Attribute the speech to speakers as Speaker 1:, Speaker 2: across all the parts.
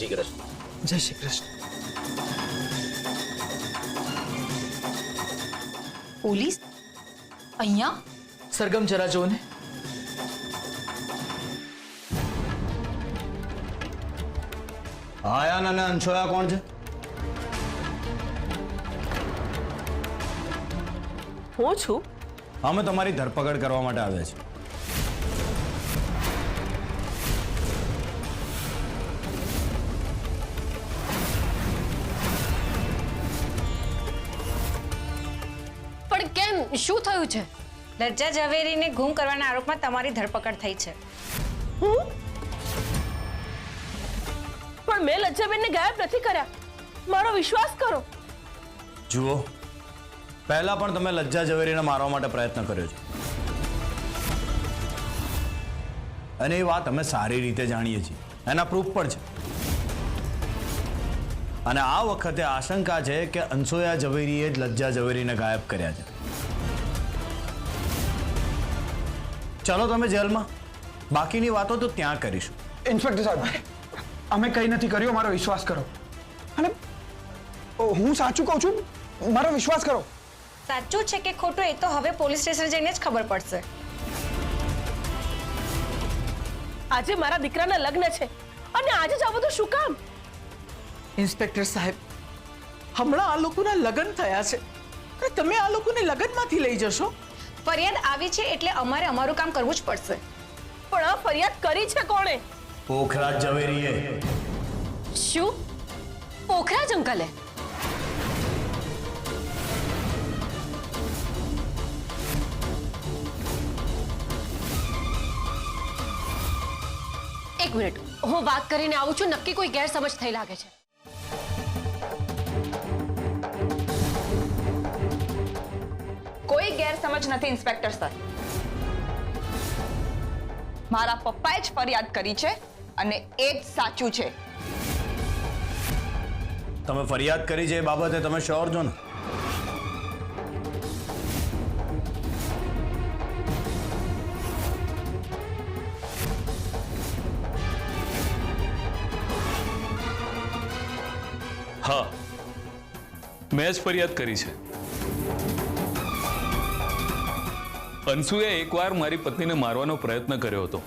Speaker 1: શ્રી કૃષ્ણ.
Speaker 2: જય શ્રી કૃષ્ણ.
Speaker 3: પોલીસ અહીંયા?
Speaker 2: સરગમ જરા જો ને.
Speaker 4: આયાન અને અંશોયા કોણ છે?
Speaker 2: હું છું.
Speaker 4: અમે તમારી ધરપકડ કરવા માટે આવ્યા છીએ.
Speaker 3: પણ કેમ, શું થયું છે?
Speaker 5: લજ્જા ઝવેરીને ગુમ કરવાના આરોપમાં તમારી ધરપકડ થઈ છે.
Speaker 2: પણ મેં લજ્જાબેનને ગાયબ નથી કર્યા. મારો વિશ્વાસ કરો.
Speaker 4: જુઓ, પહેલા પણ તમે લજ્જા ઝવેરીને મારવા માટે પ્રયત્ન કર્યો છે અને એ વાત અમે સારી રીતે જાણીએ છીએ. એના પ્રૂફ પણ છે. અને આ વખતે આશંકા છે કે અંશોયા ઝવેરીએ જ લજ્જા ઝવેરીને ગાયબ કર્યા છે. ચલો તમે જેલમાં, બાકીની વાતો તો ત્યાં કરીશું.
Speaker 6: ઇન્સ્પેક્ટર સાહેબ, અમે કંઈ નથી કર્યું, મારો વિશ્વાસ કરો. અને હું સાચું કહું છું, મારો વિશ્વાસ કરો.
Speaker 5: સાચું છે કે ખોટું એ તો હવે પોલીસ સ્ટેશન જઈને જ ખબર પડશે.
Speaker 2: આજે મારા દીકરાના લગ્ન છે અને આજે જ આ બધું શું કામ? ઇન્સ્પેક્ટર સાહેબ, હમણાં આ લોકોના લગ્ન થયા છે અને તમે આ લોકોને લગ્નમાંથી લઈ જશો?
Speaker 5: ફરિયાદ આવી છે એટલે અમારે અમારું કામ કરવું જ પડશે.
Speaker 2: પણ આ ફરિયાદ કરી છે કોણે?
Speaker 4: પોખરાજ ઝવેરીએ.
Speaker 3: શું? પોખરાજ અંકલે? એક મિનિટ, હું વાત કરીને આવું છું. નક્કી કોઈ ગેરસમજ થઈ લાગે છે.
Speaker 7: કોઈ ગેરસમજ નથી ઇન્સ્પેક્ટર સર. મારા પપ્પાએ જ ફરિયાદ કરી છે અને એ જ સાચું છે.
Speaker 4: તમે ફરિયાદ કરી છે એ બાબતે તમે શ્યોર છો ને?
Speaker 8: હા, મેં જ ફરિયાદ કરી છે. અંશુએ એકવાર મારી પત્નીને મારવાનો પ્રયત્ન કર્યો હતો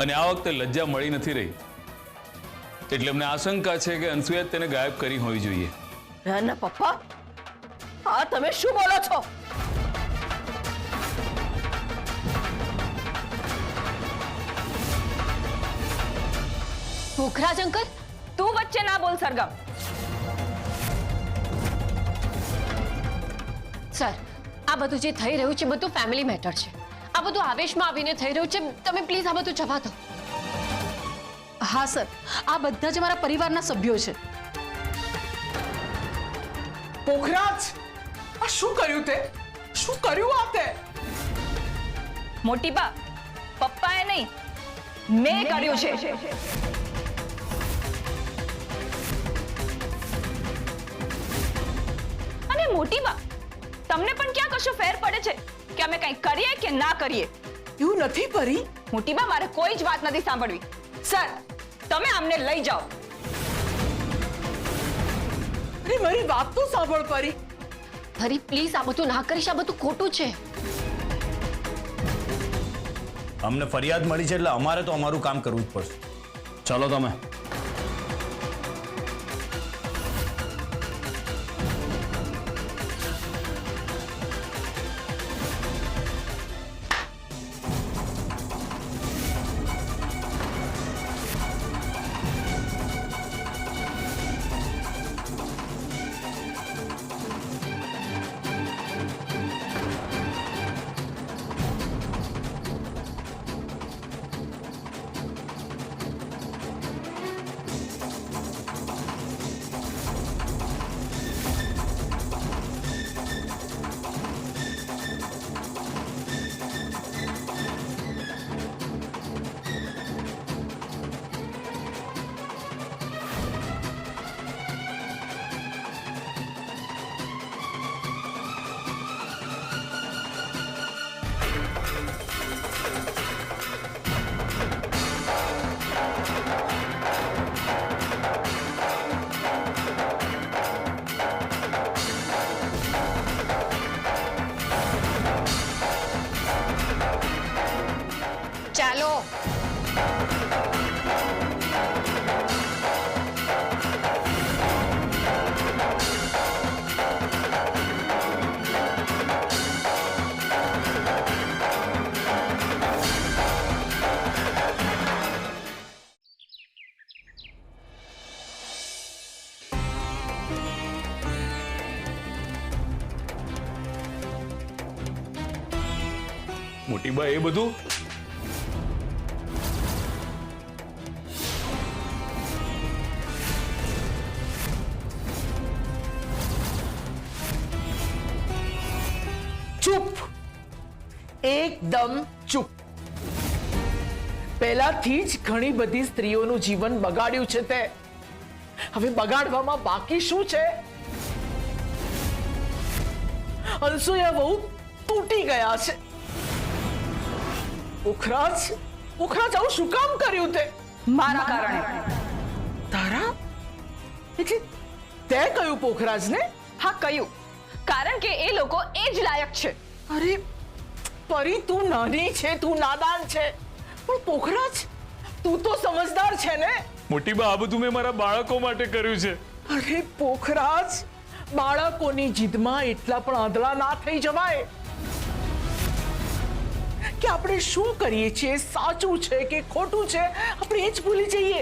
Speaker 8: અને આ વખતે લજ્જા મળી નથી રહી, એટલે અમને આશંકા છે કે અંશુએ તેને ગાયબ કરી હોવી જોઈએ.
Speaker 2: ના પપ્પા, હા તમે શું બોલો છો?
Speaker 3: પોખરાજ અંકલ?
Speaker 7: તું વચ્ચે ના બોલ સરગમ.
Speaker 3: સર, આ બધું જે થઈ રહ્યું છે બધું ફેમિલી મેટર છે. આ બધું આવેશમાં આવીને થઈ રહ્યું છે. તમે પ્લીઝ આ બધું જવા દો.
Speaker 9: હા સર, આ બધા જ અમારા પરિવારના સભ્યો છે.
Speaker 2: પોખરાજ, આ શું કર્યું તે? શું કર્યું આ તે?
Speaker 7: મોટી બા, પપ્પાએ નહીં, મેં કર્યું છે. અને મોટી બા, તમને પણ ક્યાં કશું ફેર પડે છે કે અમે કંઈ કરીએ કે ના કરીએ?
Speaker 2: એવું નથી પરી.
Speaker 7: મોટી બા, મારે કોઈ જ વાત નથી સાંભળવી. સર, તમે અમને લઈ જાઓ.
Speaker 2: અરે મારી વાત તો સાંભળ પરી.
Speaker 3: ફરી પ્લીઝ આ બધું ના કરીશ. આ બધું ખોટું છે.
Speaker 4: અમને ફરિયાદ મળી છે એટલે અમારે તો અમારું કામ કરવું જ પડશે. ચલો તમે.
Speaker 8: મોટી બા એ બધું
Speaker 2: ચૂપ, એકદમ ચૂપ. પહેલાથી જ ઘણી બધી સ્ત્રીઓનું જીવન બગાડ્યું છે તે. હવે બગાડવામાં બાકી શું છે? અનસુયા બહુ તૂટી ગયા છે. પોખરાજ આવું શું કામ કર્યું તે?
Speaker 7: મારા કારણે.
Speaker 2: તારા એટલે તે કહ્યું પોખરાજને?
Speaker 7: હા, કહ્યું. કારણ કે એ લોકો એ જ લાયક છે.
Speaker 2: અરે પરી, તું નાની છે, તું નાદાન છે, પણ પોખરાજ તું તો સમજદાર છે ને?
Speaker 8: મોટી બા આ બધું મેં મારા બાળકો માટે કર્યું છે.
Speaker 2: અરે પોખરાજ, બાળકોની જીદમાં એટલા પણ આંધળા ના થઈ જવાય કે આપણે શું કરીએ છીએ સાચું છે કે ખોટું છે આપણે એ જ ભૂલી જઈએ.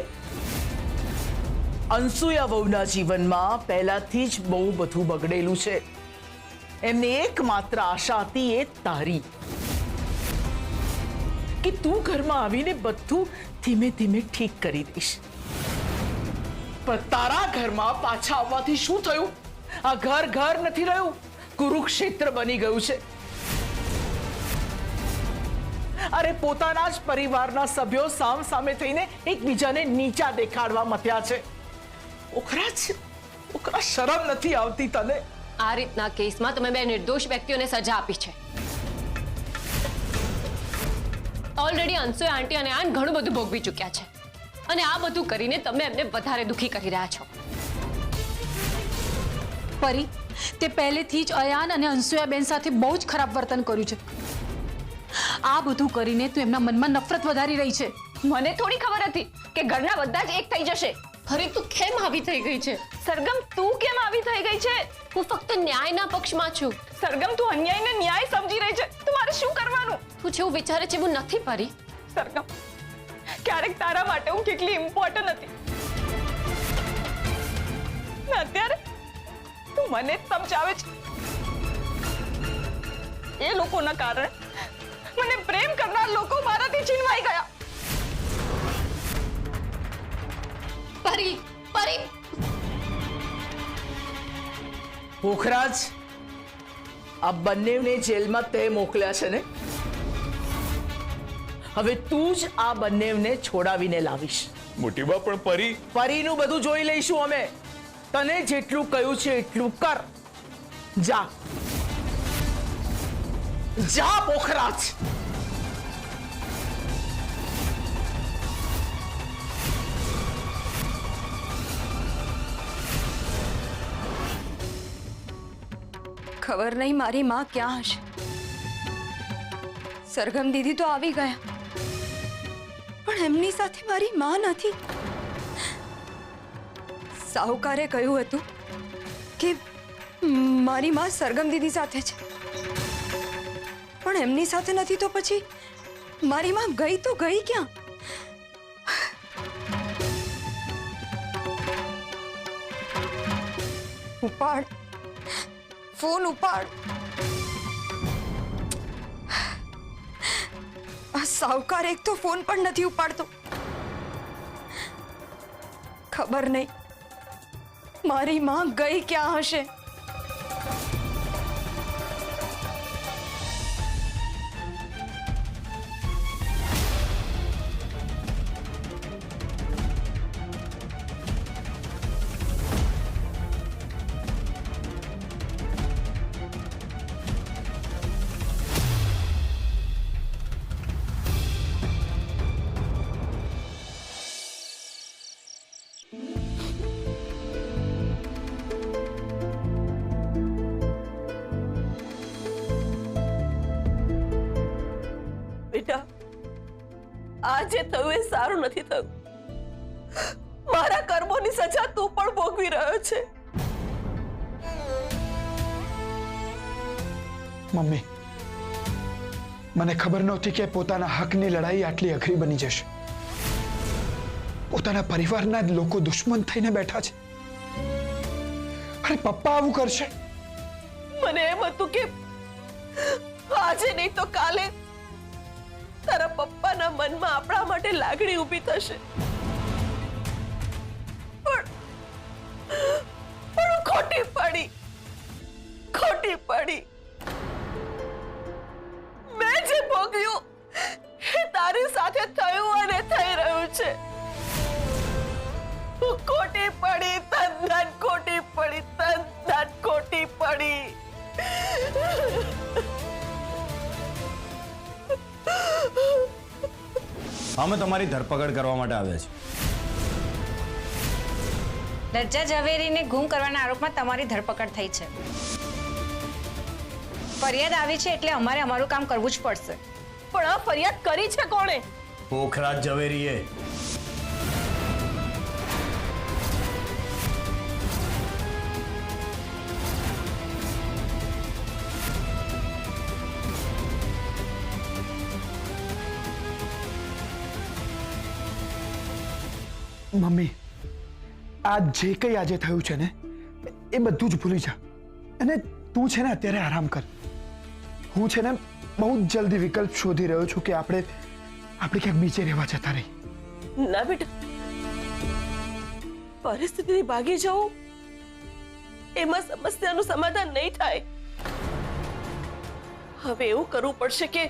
Speaker 2: અનસુયા વહુના જીવનમાં પહેલાથી જ બહુ બધું બગડેલું છે. એમને એકમાત્ર આશા હતી એ તારી, કે તું ઘરમાં આવીને બધું ધીમે ધીમે ઠીક કરી દઈશ. પણ તારા ઘરમાં પાછા આવવાથી શું થયું? આ ઘર નથી રહ્યું, કુરુક્ષેત્ર બની ગયું છે. અરે પોતાના જ પરિવારના સભ્યો સામે થઈને એકબીજાને નીચા દેખાડવા મથ્યા છે. પોખરાજ, શરમ નથી આવતી તને?
Speaker 3: આ રીતના કેસમાં તમે બે નિર્દોષ વ્યક્તિઓને સજા આપી છે. ઓલરેડી અનસુયા આંટી અને આન ઘણું બધું ભોગવી ચૂક્યા છે અને આ બધું કરીને તમે એમને વધારે દુખી કરી રહ્યા છો.
Speaker 9: પરી, તે પહેલેથી જ અયાન અને અનસુયાબેન સાથે બહુ જ ખરાબ વર્તન કર્યું છે. આ બધું કરીને તું એમના મનમાં નફરત વધારી રહી છે.
Speaker 7: મને થોડી ખબર હતી કે ઘરના બધા જ એક થઈ જશે.
Speaker 3: અરે તું કેમ આવી થઈ ગઈ છે?
Speaker 7: સરગમ, તું કેમ આવી થઈ ગઈ છે?
Speaker 3: હું ફક્ત ન્યાયના પક્ષમાં છું.
Speaker 7: સરગમ, તું અન્યાયને ન્યાય સમજી રહી છે. તમારે શું કરવાનું?
Speaker 3: તું જેવું વિચારે છે એવું નથી પરી.
Speaker 7: સરગમ, ક્યારેક તારા માટે હું કેટલી ઇમ્પોર્ટન્ટ હતી ને અત્યારે તું મને જ સમજાવે છે. એ લોકોના કારણે મને પ્રેમ કરનાર લોકો મારાથી છીનવાઈ ગયા.
Speaker 3: પરી, પરી.
Speaker 2: પોખરાજ, આ બંનેને જેલમાં તે મોકલ્યા છે ને? હવે તું જ આ બંનેને છોડાવીને લાવીશ.
Speaker 8: મોટી બા પણ
Speaker 2: પરીનું બધું જોઈ લઈશું અમે. તને જેટલું કહ્યું છે એટલું કર. જા જા પોખરાજ.
Speaker 5: ખબર નહીં મારી માં ક્યાં હશે. સરગમ દીદી તો આવી ગયા, પણ એમની સાથે મારી માં નથી. સાહુકારે કહ્યું હતું કે મારી માં સરગમ દીદી સાથે છે, પણ એમની સાથે નથી તો પછી મારી માં ગઈ તો ગઈ ક્યાં? ઉપાડ ફોન, ઉપાડ. આ સાહુકાર એક તો ફોન પણ નથી ઉપાડતો. ખબર નહીં મારી માં ગઈ ક્યાં હશે.
Speaker 2: બેટા, આજે થયું એ સારું નથી થયું. મારા કર્મોની સજા તું પણ ભોગવી રહ્યો છે.
Speaker 6: મમ્મી, મને ખબર નહોતી કે પોતાના હકની લડાઈ આટલી અઘરી બની જશે. પોતાના પરિવારના જ લોકો દુશ્મન થઈને બેઠા છે. અરે પપ્પા આવું કરશે?
Speaker 2: મને એમ હતું કે આજે નહીં તો કાલે તારા પપ્પાના મનમાં આપણા માટે લાગણી ઊભી થશે. પણ હું ખોટી પડી. મેં જે ભોગ્યું એ તારી સાથે થયું અને થઈ રહ્યું છે. હું ખોટી પડી, તદ્દન ખોટી પડી.
Speaker 4: અમે તમારી ધરપકડ કરવા માટે આવ્યા છીએ.
Speaker 1: લજ્જા ઝવેરીને ગુમ કરવાના આરોપમાં તમારી ધરપકડ થઈ છે. ફરિયાદ આવી છે એટલે અમારે અમારું કામ કરવું જ પડશે.
Speaker 2: પણ આ ફરિયાદ કરી છે કોણે?
Speaker 4: પોખરાજ ઝવેરીએ.
Speaker 6: મમ્મી, આ જે કંઈ આજે થયું છે ને એ બધું જ ભૂલી જા. અને તું છે ને અત્યારે આરામ કર. હું છે ને બહુ જ જલ્દી વિકલ્પ શોધી રહ્યો છું કે આપણે ક્યાંક બીજે રહેવા જતા રહી.
Speaker 2: ના બેટા, પરિસ્થિતિથી ભાગી જવું એમાં સમસ્યાનું સમાધાન નહીં થાય. હવે એવું કરવું પડશે કે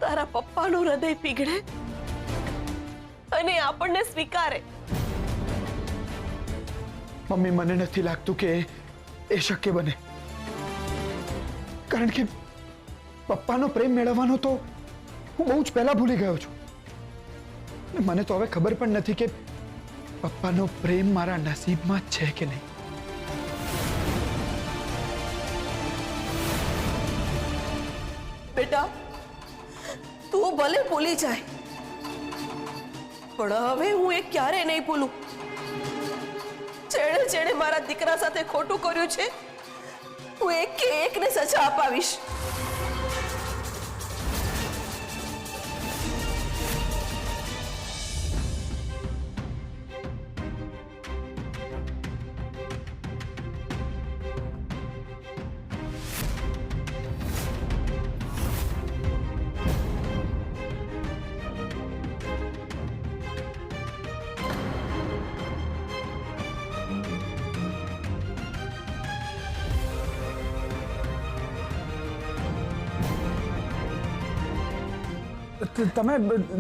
Speaker 2: તારા પપ્પાનું હૃદય પીગળે અને આપણને સ્વીકારે.
Speaker 6: મમ્મી, મને નથી લાગતું કે એ શક્ય બને. કારણ કે પપ્પાનો પ્રેમ મેળવવાનો તો હું બહુ જ પહેલા ભૂલી ગયો છું. મને તો હવે ખબર પણ નથી કે પપ્પાનો પ્રેમ મારા નસીબમાં જ છે કે નહીં.
Speaker 2: બેટા, તું ભલે ભૂલી જાય, પણ હવે હું એ ક્યારે નહીં ભૂલું. જેણે મારા દીકરા સાથે ખોટું કર્યું છે, હું એકને સજા અપાવીશ.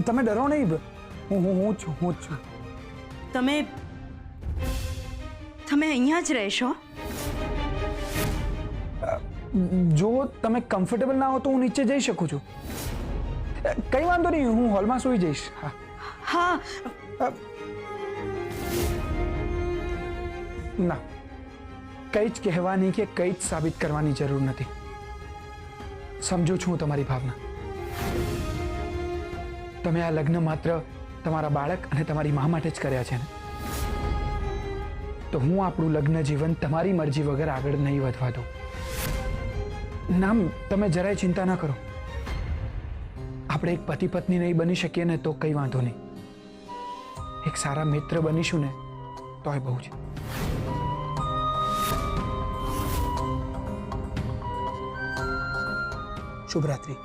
Speaker 6: તમે ડરો નહીં. હું જ છું.
Speaker 10: તમે અહીંયા જ રહેશો?
Speaker 6: જો તમે કમ્ફર્ટેબલ ના હો તો હું નીચે જઈ શકું છું. કઈ વાંધો નહીં, હું હોલમાં સૂઈ જઈશ.
Speaker 10: હા.
Speaker 6: ના, કંઈ જ કહેવાની કે કંઈ જ સાબિત કરવાની જરૂર નથી. સમજુ છું હું તમારી ભાવના. તમે આ લગ્ન માત્ર તમારા બાળક અને તમારી મા માટે જ કર્યા છે ને? તો હું આપણું લગ્ન જીવન તમારી મરજી વગર આગળ નહીં વધવા દઉં. નામ, તમે જરાય ચિંતા ના કરો. આપણે એક પતિ પત્ની નહીં બની શકીએ ને તો કંઈ વાંધો નહીં. એક સારા મિત્ર બનીશું ને તોય બહુ છે. શુભરાત્રી.